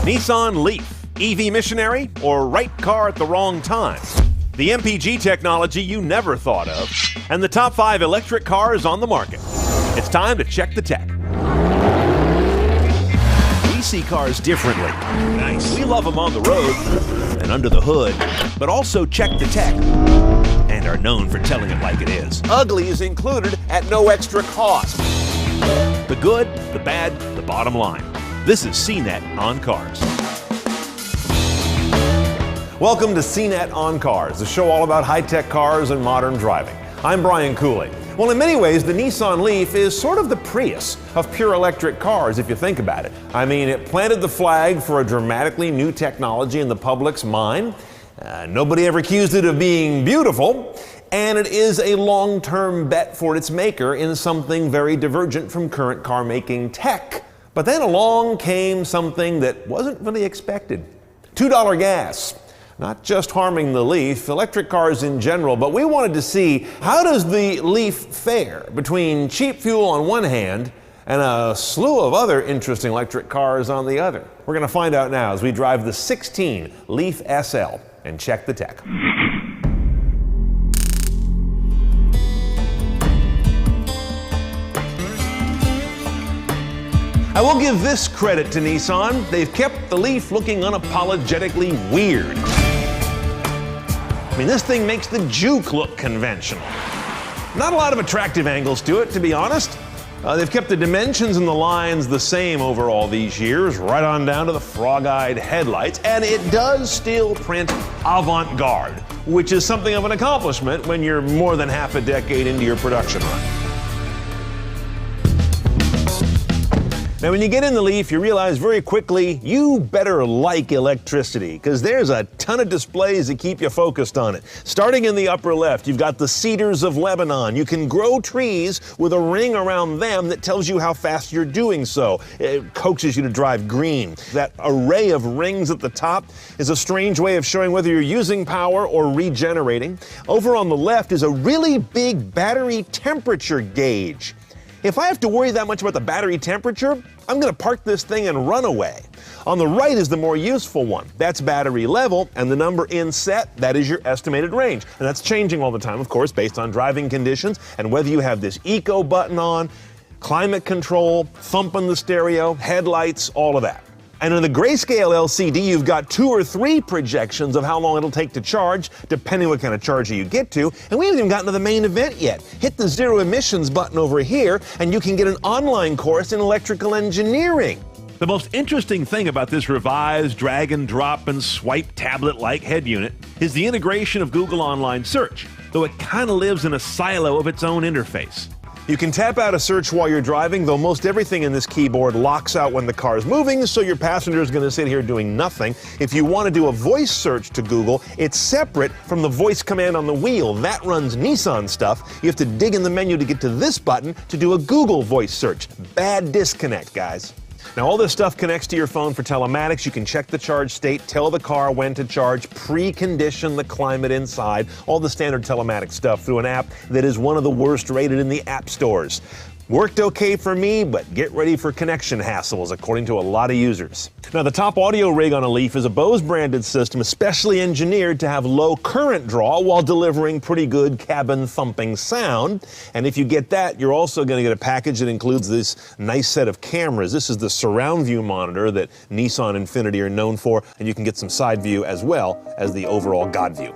Nissan Leaf, EV missionary, or right car at the wrong time? The MPG technology you never thought of, and the top 5 electric cars on the market. It's time to check the tech. We see cars differently. Nice. We love them on the road and under the hood, but also check the tech and are known for telling it like it is. Ugly is included at no extra cost. The good, the bad, the bottom line. This is CNET on Cars. Welcome to CNET on Cars, the show all about high-tech cars and modern driving. I'm Brian Cooley. Well, in many ways, the Nissan Leaf is sort of the Prius of pure electric cars, if you think about it. I mean, it planted the flag for a dramatically new technology in the public's mind. Nobody ever accused it of being beautiful, and it is a long-term bet for its maker in something very divergent from current car-making tech. But then along came something that wasn't really expected. $2 gas. Not just harming the Leaf, electric cars in general, but we wanted to see how does the Leaf fare between cheap fuel on one hand and a slew of other interesting electric cars on the other. We're going to find out now as we drive the 16 Leaf SL and check the tech. I will give this credit to Nissan. They've kept the Leaf looking unapologetically weird. I mean, this thing makes the Juke look conventional. Not a lot of attractive angles to it, to be honest. They've kept the dimensions and the lines the same over all these years, right on down to the frog-eyed headlights, and it does still print avant-garde, which is something of an accomplishment when you're more than half a decade into your production run. Now, when you get in the Leaf, you realize very quickly you better like electricity, because there's a ton of displays that keep you focused on it. Starting in the upper left, you've got the cedars of Lebanon. You can grow trees with a ring around them that tells you how fast you're doing so. It coaxes you to drive green. That array of rings at the top is a strange way of showing whether you're using power or regenerating. Over on the left is a really big battery temperature gauge. If I have to worry that much about the battery temperature, I'm going to park this thing and run away. On the right is the more useful one. That's battery level, and the number in set, that is your estimated range. And that's changing all the time, of course, based on driving conditions and whether you have this eco button on, climate control, thump on the stereo, headlights, all of that. And in the grayscale LCD, you've got 2 or 3 projections of how long it'll take to charge, depending what kind of charger you get to. And we haven't even gotten to the main event yet. Hit the zero emissions button over here, and you can get an online course in electrical engineering. The most interesting thing about this revised drag and drop and swipe tablet-like head unit is the integration of Google Online Search, though it kind of lives in a silo of its own interface. You can tap out a search while you're driving, though most everything in this keyboard locks out when the car is moving, so your passenger is going to sit here doing nothing. If you want to do a voice search to Google, it's separate from the voice command on the wheel. That runs Nissan stuff. You have to dig in the menu to get to this button to do a Google voice search. Bad disconnect, guys. Now, all this stuff connects to your phone for telematics. You can check the charge state, tell the car when to charge, precondition the climate inside, all the standard telematics stuff through an app that is one of the worst rated in the app stores. Worked okay for me, but get ready for connection hassles, according to a lot of users. Now, the top audio rig on a Leaf is a Bose-branded system especially engineered to have low current draw while delivering pretty good cabin-thumping sound. And if you get that, you're also going to get a package that includes this nice set of cameras. This is the surround view monitor that Nissan Infiniti are known for, and you can get some side view as well as the overall God view.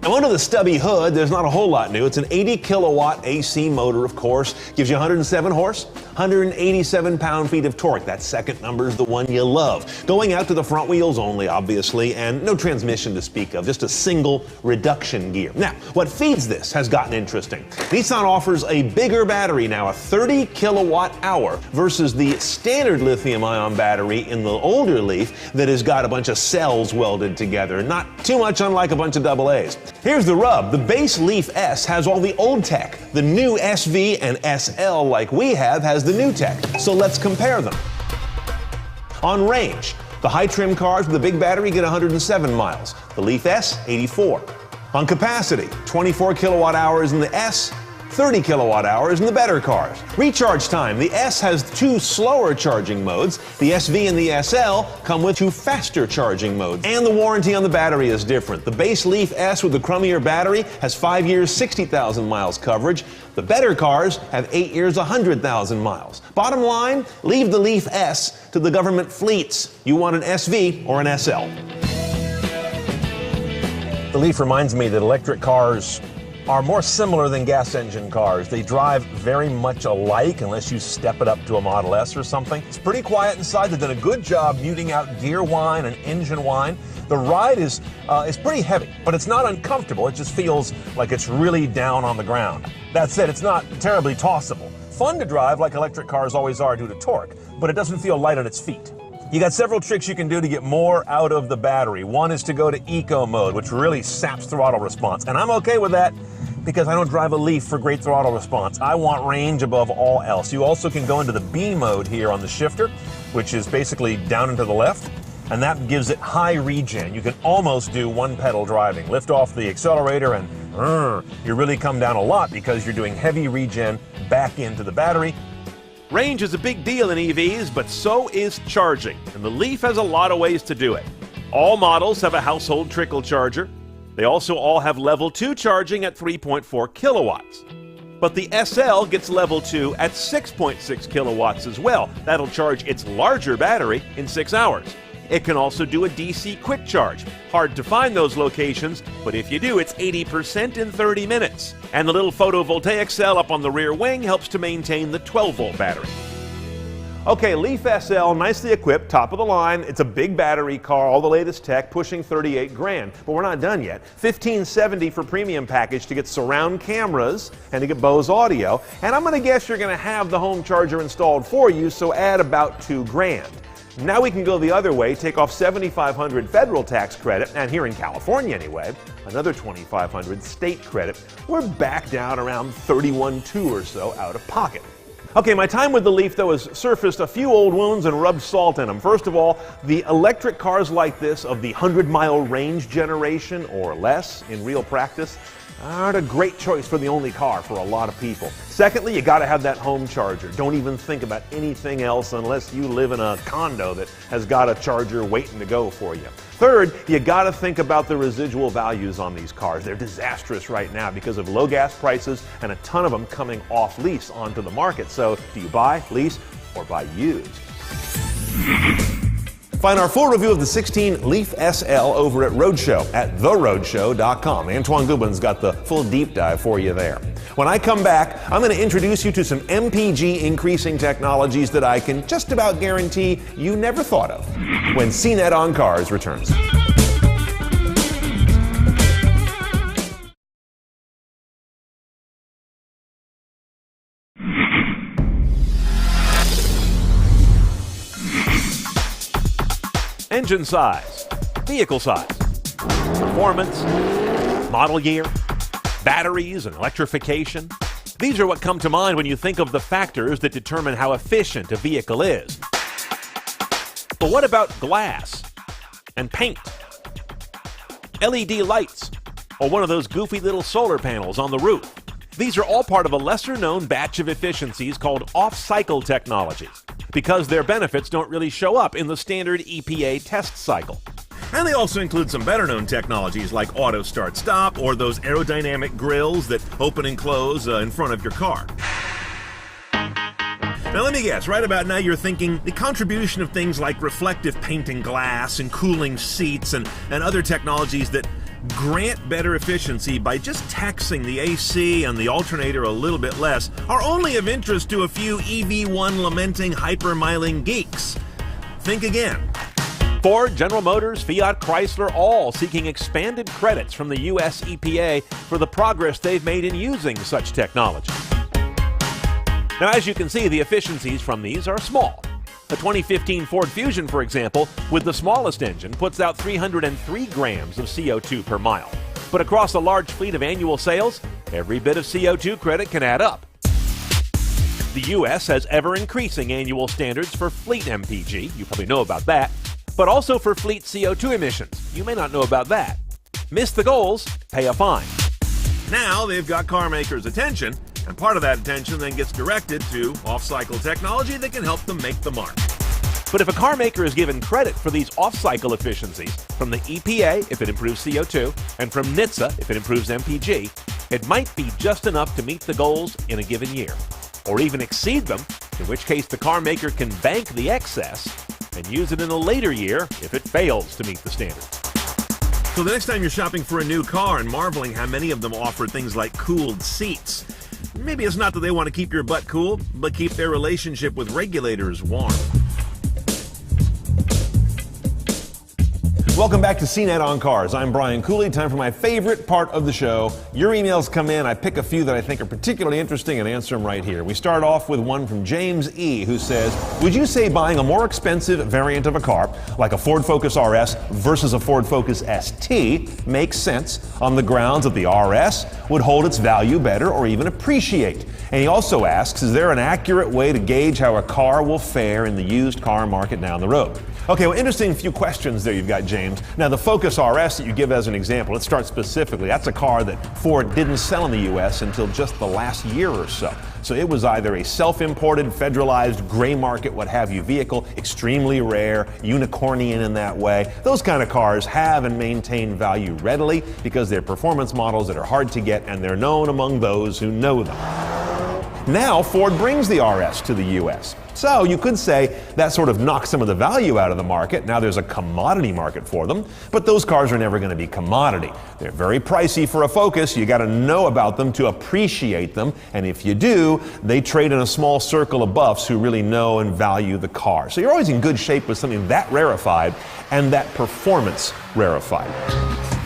Now, under the stubby hood, there's not a whole lot new. It's an 80 kilowatt AC motor, of course. Gives you 107 horse, 187 pound-feet of torque. That second number is the one you love. Going out to the front wheels only, obviously, and no transmission to speak of, just a single reduction gear. Now, what feeds this has gotten interesting. Nissan offers a bigger battery now, a 30 kilowatt hour, versus the standard lithium-ion battery in the older Leaf that has got a bunch of cells welded together. Not too much unlike a bunch of AA's. Here's the rub. The base Leaf S has all the old tech. The new SV and SL, like we have, has the new tech. So let's compare them. On range, the high trim cars with the big battery get 107 miles. The Leaf S, 84. On capacity, 24 kilowatt hours in the S, 30 kilowatt hours in the better cars. Recharge time. The S has 2 slower charging modes. The SV and the SL come with 2 faster charging modes. And the warranty on the battery is different. The base Leaf S with the chromier battery has 5 years, 60,000 miles coverage. The better cars have 8 years, 100,000 miles. Bottom line, leave the Leaf S to the government fleets. You want an SV or an SL. The Leaf reminds me that electric cars are more similar than gas engine cars. They drive very much alike unless you step it up to a Model S or something. It's pretty quiet inside. They've done a good job muting out gear whine and engine whine. The ride is pretty heavy, but it's not uncomfortable. It just feels like it's really down on the ground. That said, it's not terribly tossable. Fun to drive like electric cars always are due to torque, but it doesn't feel light on its feet. You got several tricks you can do to get more out of the battery. One is to go to eco mode, which really saps throttle response. And I'm okay with that because I don't drive a Leaf for great throttle response. I want range above all else. You also can go into the B mode here on the shifter, which is basically down and to the left, and that gives it high regen. You can almost do one pedal driving. Lift off the accelerator and you really come down a lot because you're doing heavy regen back into the battery. Range is a big deal in EVs, but so is charging, and the Leaf has a lot of ways to do it. All models have a household trickle charger. They also all have level 2 charging at 3.4 kilowatts. But the SL gets level 2 at 6.6 kilowatts as well. That'll charge its larger battery in 6 hours. It can also do a DC quick charge. Hard to find those locations, but if you do, it's 80% in 30 minutes. And the little photovoltaic cell up on the rear wing helps to maintain the 12-volt battery. Okay, Leaf SL, nicely equipped, top of the line. It's a big battery car, all the latest tech, pushing 38 grand. But we're not done yet. $1,570 for premium package to get surround cameras and to get Bose audio. And I'm gonna guess you're gonna have the home charger installed for you, so add about 2 grand. Now we can go the other way, take off $7,500 federal tax credit, and here in California anyway, another $2,500 state credit. We're back down around $31,200 or so out of pocket. Okay, my time with the Leaf, though, has surfaced a few old wounds and rubbed salt in them. First of all, the electric cars like this of the 100-mile range generation or less in real practice aren't a great choice for the only car for a lot of people. Secondly, you gotta have that home charger. Don't even think about anything else unless you live in a condo that has got a charger waiting to go for you. Third, you gotta think about the residual values on these cars. They're disastrous right now because of low gas prices and a ton of them coming off lease onto the market. So do you buy, lease, or buy used? Find our full review of the 16 Leaf SL over at Roadshow at theroadshow.com. Antoine Goubin's got the full deep dive for you there. When I come back, I'm going to introduce you to some MPG increasing technologies that I can just about guarantee you never thought of when CNET on Cars returns. Engine size, vehicle size, performance, model year, batteries and electrification. These are what come to mind when you think of the factors that determine how efficient a vehicle is. But what about glass and paint, LED lights, or one of those goofy little solar panels on the roof? These are all part of a lesser-known batch of efficiencies called off-cycle technologies, because their benefits don't really show up in the standard EPA test cycle. And they also include some better-known technologies like auto start-stop or those aerodynamic grills that open and close in front of your car. Now let me guess, right about now you're thinking the contribution of things like reflective painting glass and cooling seats and other technologies that grant better efficiency by just taxing the AC and the alternator a little bit less are only of interest to a few EV1 lamenting hypermiling geeks. Think again. Ford, General Motors, Fiat, Chrysler, all seeking expanded credits from the US EPA for the progress they've made in using such technology. Now, as you can see, the efficiencies from these are small. The 2015 Ford Fusion, for example, with the smallest engine, puts out 303 grams of CO2 per mile. But across a large fleet of annual sales, every bit of CO2 credit can add up. The U.S. has ever-increasing annual standards for fleet MPG, you probably know about that, but also for fleet CO2 emissions. You may not know about that. Miss the goals, pay a fine. Now they've got car makers' attention And part of that attention then gets directed to off-cycle technology that can help them make the mark. But if a car maker is given credit for these off-cycle efficiencies from the EPA if it improves CO2 and from NHTSA if it improves MPG, it might be just enough to meet the goals in a given year, or even exceed them, in which case the car maker can bank the excess and use it in a later year if it fails to meet the standard. So the next time you're shopping for a new car and marveling how many of them offer things like cooled seats, maybe it's not that they want to keep your butt cool, but keep their relationship with regulators warm. Welcome back to CNET on Cars. I'm Brian Cooley. Time for my favorite part of the show. Your emails come in. I pick a few that I think are particularly interesting and answer them right here. We start off with one from James E., who says, would you say buying a more expensive variant of a car, like a Ford Focus RS versus a Ford Focus ST, makes sense on the grounds that the RS would hold its value better or even appreciate? And he also asks, is there an accurate way to gauge how a car will fare in the used car market down the road? Okay, well, interesting few questions there you've got, James. Now, the Focus RS that you give as an example, let's start specifically. That's a car that Ford didn't sell in the U.S. until just the last year or so. So it was either a self-imported, federalized, gray market, what have you vehicle, extremely rare, unicornian in that way. Those kind of cars have and maintain value readily because they're performance models that are hard to get, and they're known among those who know them. Now, Ford brings the RS to the U.S. So you could say that sort of knocks some of the value out of the market. Now there's a commodity market for them, but those cars are never going to be commodity. They're very pricey for a Focus. You got to know about them to appreciate them. And if you do, they trade in a small circle of buffs who really know and value the car. So you're always in good shape with something that rarefied and that performance rarefied.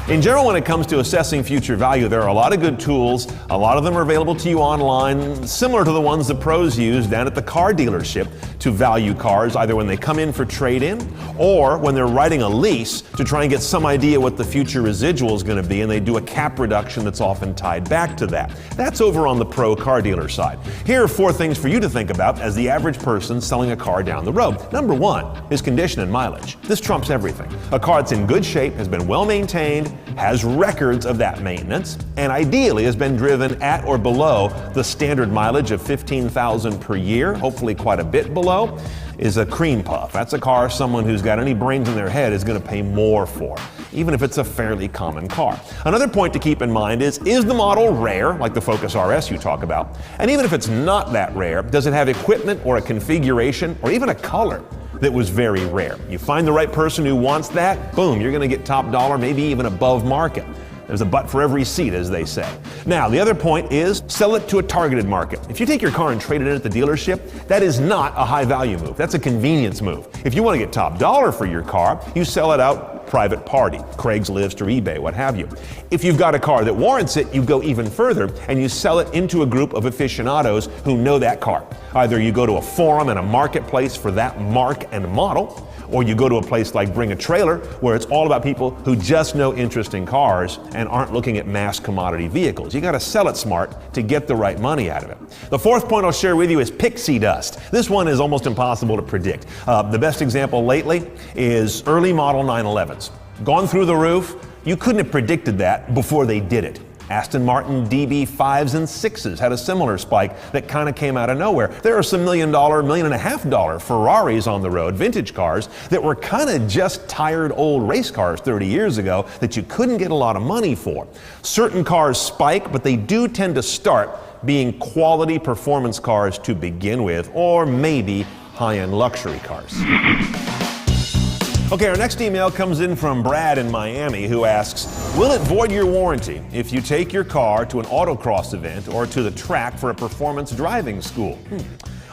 In general, when it comes to assessing future value, there are a lot of good tools. A lot of them are available to you online, similar to the ones the pros use down at the car dealership to value cars, either when they come in for trade-in or when they're writing a lease to try and get some idea what the future residual is going to be, and they do a cap reduction that's often tied back to that. That's over on the pro car dealer side. Here are 4 things for you to think about as the average person selling a car down the road. Number 1 is condition and mileage. This trumps everything. A car that's in good shape, has been well maintained, has records of that maintenance, and ideally has been driven at or below the standard mileage of 15,000 per year, hopefully quite a bit below, is a cream puff. That's a car someone who's got any brains in their head is going to pay more for, even if it's a fairly common car. Another point to keep in mind is the model rare, like the Focus RS you talk about? And even if it's not that rare, does it have equipment or a configuration or even a color that was very rare? You find the right person who wants that, boom, you're going to get top dollar, maybe even above market. There's a butt for every seat, as they say. Now, the other point is sell it to a targeted market. If you take your car and trade it in at the dealership, that is not a high value move. That's a convenience move. If you want to get top dollar for your car, you sell it out private party, Craigslist or eBay, what have you. If you've got a car that warrants it, you go even further and you sell it into a group of aficionados who know that car. Either you go to a forum and a marketplace for that mark and model, or you go to a place like Bring a Trailer, where it's all about people who just know interesting cars and aren't looking at mass commodity vehicles. You got to sell it smart to get the right money out of it. The 4th point I'll share with you is pixie dust. This one is almost impossible to predict. The best example lately is early model 911s. Gone through the roof. You couldn't have predicted that before they did it. Aston Martin DB5s and 6s had a similar spike that kind of came out of nowhere. There are some $1 million, $1.5 million Ferraris on the road, vintage cars, that were kind of just tired old race cars 30 years ago that you couldn't get a lot of money for. Certain cars spike, but they do tend to start being quality performance cars to begin with, or maybe high-end luxury cars. Okay, our next email comes in from Brad in Miami, who asks, will it void your warranty if you take your car to an autocross event or to the track for a performance driving school?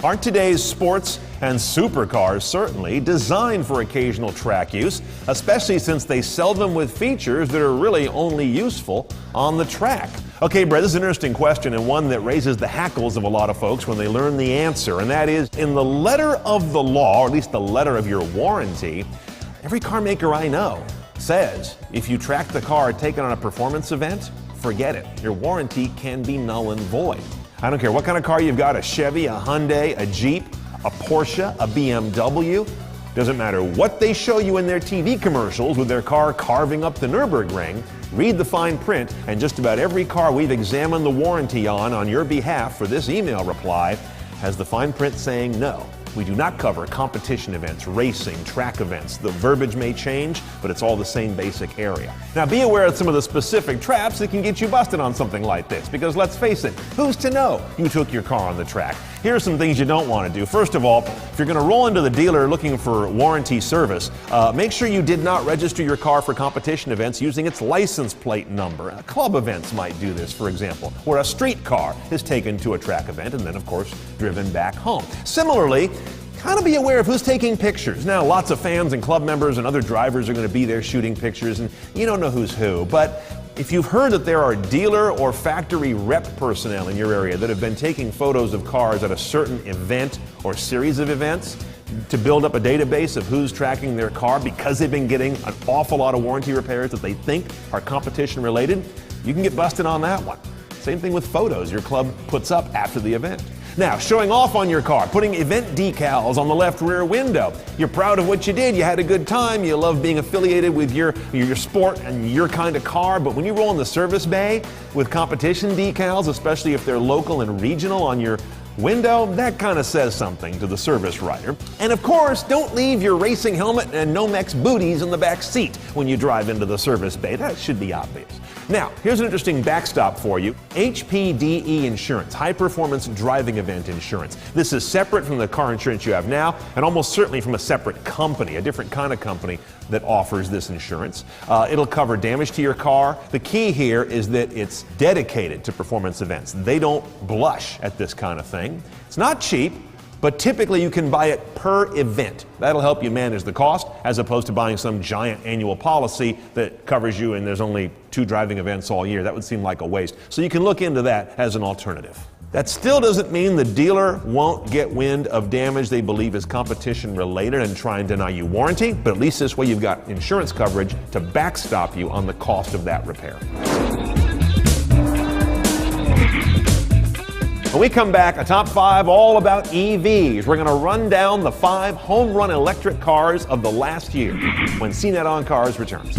Aren't today's sports and supercars certainly designed for occasional track use, especially since they sell them with features that are really only useful on the track? Okay, Brad, this is an interesting question and one that raises the hackles of a lot of folks when they learn the answer, and that is, in the letter of the law, or at least the letter of your warranty, every car maker I know says if you track the car taken on a performance event, forget it. Your warranty can be null and void. I don't care what kind of car you've got, a Chevy, a Hyundai, a Jeep, a Porsche, a BMW. Doesn't matter what they show you in their TV commercials with their car carving up the Nürburgring, read the fine print, and just about every car we've examined the warranty on your behalf for this email reply has the fine print saying no. We do not cover competition events, racing, track events. The verbiage may change, but it's all the same basic area. Now be aware of some of the specific traps that can get you busted on something like this, because let's face it, who's to know you took your car on the track? Here are some things you don't want to do. First of all, if you're going to roll into the dealer looking for warranty service, make sure you did not register your car for competition events using its license plate number. Club events might do this, for example, where a street car is taken to a track event and then, of course, driven back home. Similarly, kind of be aware of who's taking pictures. Now, lots of fans and club members and other drivers are going to be there shooting pictures, and you don't know who's who. But if you've heard that there are dealer or factory rep personnel in your area that have been taking photos of cars at a certain event or series of events to build up a database of who's tracking their car because they've been getting an awful lot of warranty repairs that they think are competition related, you can get busted on that one. Same thing with photos your club puts up after the event. Now, showing off on your car, putting event decals on the left rear window. You're proud of what you did, you had a good time, you love being affiliated with your sport and your kind of car, but when you roll in the service bay with competition decals, especially if they're local and regional on your window, that kind of says something to the service writer. And of course, don't leave your racing helmet and Nomex booties in the back seat when you drive into the service bay. That should be obvious. Now, here's an interesting backstop for you. HPDE insurance, high performance driving event insurance. This is separate from the car insurance you have now, and almost certainly from a separate company, a different kind of company that offers this insurance. It'll cover damage to your car. The key here is that it's dedicated to performance events. They don't blush at this kind of thing. It's not cheap, but typically you can buy it per event. That'll help you manage the cost as opposed to buying some giant annual policy that covers you and there's only 2 driving events all year. That would seem like a waste. So you can look into that as an alternative. That still doesn't mean the dealer won't get wind of damage they believe is competition related and try and deny you warranty, but at least this way you've got insurance coverage to backstop you on the cost of that repair. When we come back, a top 5 all about EVs. We're going to run down the 5 home run electric cars of the last year when CNET on Cars returns.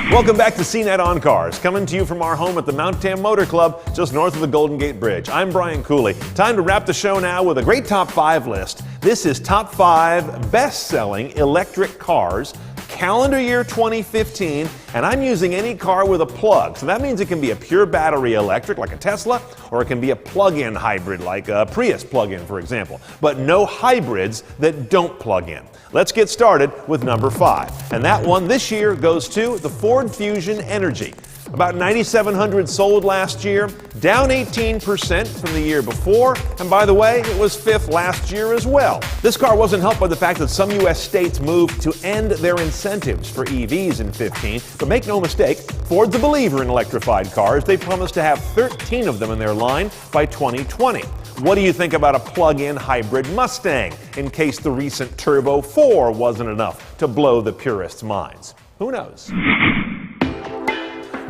Welcome back to CNET on Cars, coming to you from our home at the Mount Tam Motor Club, just north of the Golden Gate Bridge. I'm Brian Cooley. Time to wrap the show now with a great top 5 list. This is top 5 best-selling electric cars, calendar year 2015, and I'm using any car with a plug. So that means it can be a pure battery electric like a Tesla, or it can be a plug-in hybrid like a Prius plug-in, for example. But no hybrids that don't plug in. Let's get started with number 5. And that one this year goes to the Ford Fusion Energy. About 9,700 sold last year, down 18% from the year before, and by the way, it was 5th last year as well. This car wasn't helped by the fact that some U.S. states moved to end their incentives for EVs in 15, but make no mistake, Ford's a believer in electrified cars. They promised to have 13 of them in their line by 2020. What do you think about a plug-in hybrid Mustang, in case the recent Turbo 4 wasn't enough to blow the purists' minds? Who knows?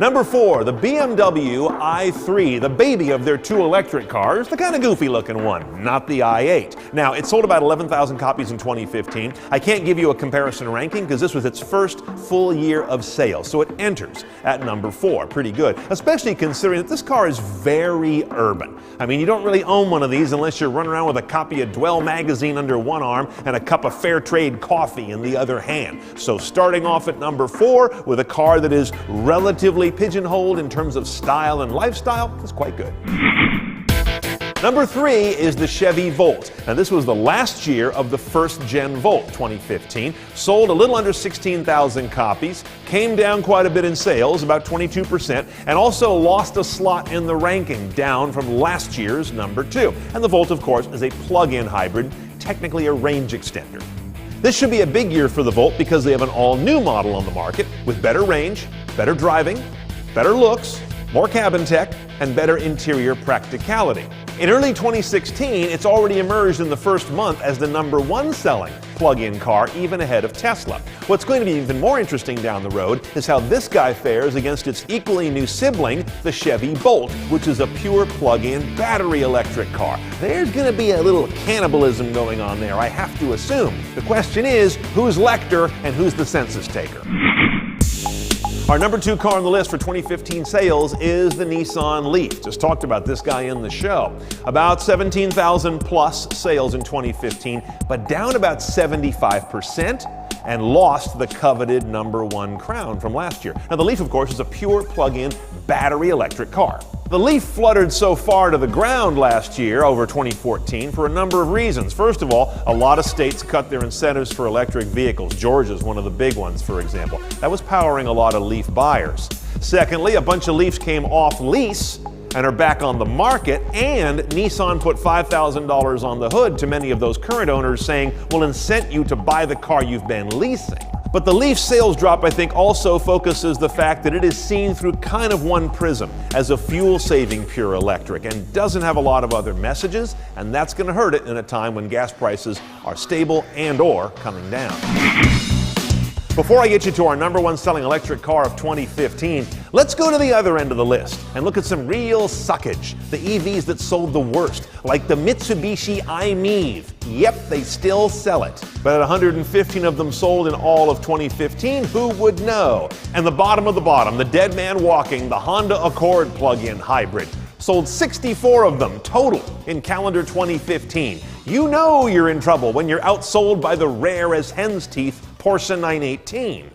Number 4, the BMW i3, the baby of their 2 electric cars, the kind of goofy looking one, not the i8. Now, it sold about 11,000 copies in 2015. I can't give you a comparison ranking because this was its first full year of sales, so it enters at number 4. Pretty good, especially considering that this car is very urban. I mean, you don't really own one of these unless you're running around with a copy of Dwell magazine under one arm and a cup of fair trade coffee in the other hand. So starting off at number 4 with a car that is relatively pigeonholed in terms of style and lifestyle is quite good. Number 3 is the Chevy Volt. Now this was the last year of the first gen Volt, 2015. Sold a little under 16,000 copies, came down quite a bit in sales, about 22%, and also lost a slot in the ranking, down from last year's number 2. And the Volt, of course, is a plug-in hybrid, technically a range extender. This should be a big year for the Volt because they have an all-new model on the market with better range, better driving, better looks, more cabin tech, and better interior practicality. In early 2016, it's already emerged in the first month as the number 1 selling plug-in car, even ahead of Tesla. What's going to be even more interesting down the road is how this guy fares against its equally new sibling, the Chevy Bolt, which is a pure plug-in battery electric car. There's going to be a little cannibalism going on there, I have to assume. The question is, who's Lecter and who's the census taker? Our number 2 car on the list for 2015 sales is the Nissan Leaf. Just talked about this guy in the show. About 17,000 plus sales in 2015, but down about 75%. And lost the coveted number 1 crown from last year. Now, the Leaf, of course, is a pure plug-in battery electric car. The Leaf fluttered so far to the ground last year, over 2014, for a number of reasons. First of all, a lot of states cut their incentives for electric vehicles. Georgia's one of the big ones, for example. That was powering a lot of Leaf buyers. Secondly, a bunch of Leafs came off lease and are back on the market, and Nissan put $5,000 on the hood to many of those current owners, saying, we'll incent you to buy the car you've been leasing. But the Leaf sales drop, I think, also focuses the fact that it is seen through kind of one prism, as a fuel-saving pure electric, and doesn't have a lot of other messages, and that's going to hurt it in a time when gas prices are stable and/or coming down. Before I get you to our number 1 selling electric car of 2015, let's go to the other end of the list and look at some real suckage. The EVs that sold the worst, like the Mitsubishi i-MiEV. Yep, they still sell it. But at 115 of them sold in all of 2015, who would know? And the bottom of the bottom, the dead man walking, the Honda Accord plug-in hybrid. Sold 64 of them total in calendar 2015. You know you're in trouble when you're outsold by the rare as hen's teeth Porsche 918.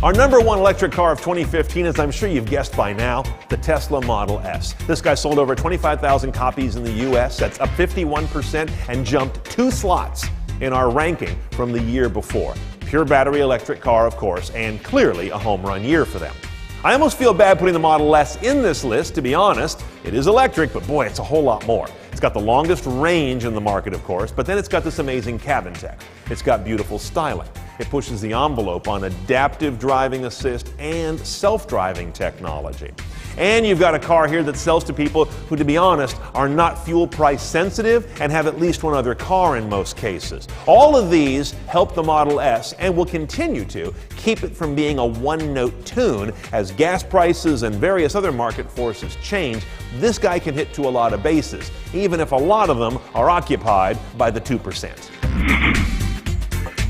Our number 1 electric car of 2015 is, I'm sure you've guessed by now, the Tesla Model S. This guy sold over 25,000 copies in the US. That's up 51% and jumped 2 slots in our ranking from the year before. Pure battery electric car, of course, and clearly a home run year for them. I almost feel bad putting the Model S in this list, to be honest. It is electric, but boy, it's a whole lot more. It's got the longest range in the market, of course, but then it's got this amazing cabin tech. It's got beautiful styling. It pushes the envelope on adaptive driving assist and self-driving technology. And you've got a car here that sells to people who, to be honest, are not fuel price sensitive and have at least one other car in most cases. All of these help the Model S, and will continue to, keep it from being a one-note tune. As gas prices and various other market forces change, this guy can hit to a lot of bases, even if a lot of them are occupied by the 2%.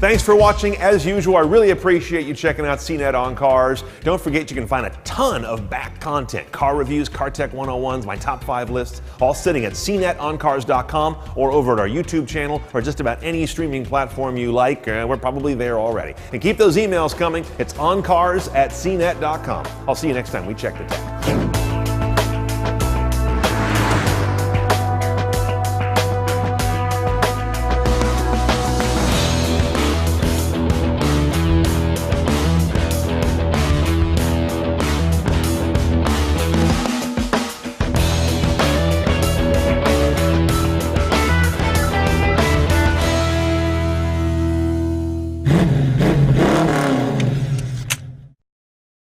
Thanks for watching. As usual, I really appreciate you checking out CNET on Cars. Don't forget you can find a ton of back content, car reviews, car tech 101s, my top 5 lists, all sitting at cnetoncars.com or over at our YouTube channel or just about any streaming platform you like. We're probably there already. And keep those emails coming. It's oncars@cnet.com. I'll see you next time we check the tech.